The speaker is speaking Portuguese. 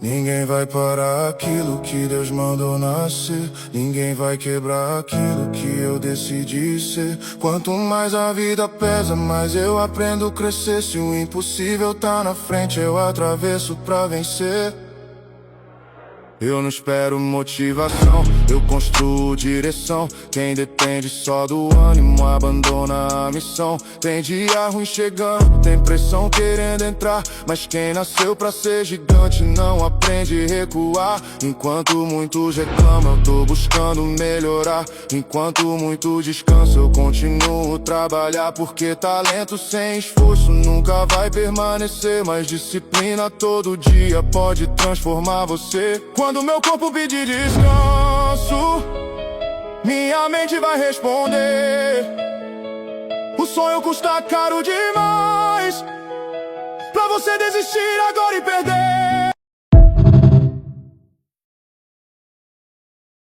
Ninguém vai parar aquilo que Deus mandou nascer. Ninguém vai quebrar aquilo que eu decidi ser. Quanto mais a vida pesa, mais eu aprendo a crescer. Se o impossível tá na frente, eu atravesso pra vencer. Eu não espero motivação, eu construo direção. Quem depende só do ânimo abandona a missão. Tem dia ruim chegando, tem pressão querendo entrar, mas quem nasceu pra ser gigante não aprende a recuar. Enquanto muitos reclamam, eu tô buscando melhorar. Enquanto muitos descansam, eu continuo a trabalhar. Porque talento sem esforço nunca vai permanecer, mas disciplina todo dia pode transformar você. Quando meu corpo pedir descanso, minha mente vai responder. O sonho custa caro demais pra você desistir agora e perder.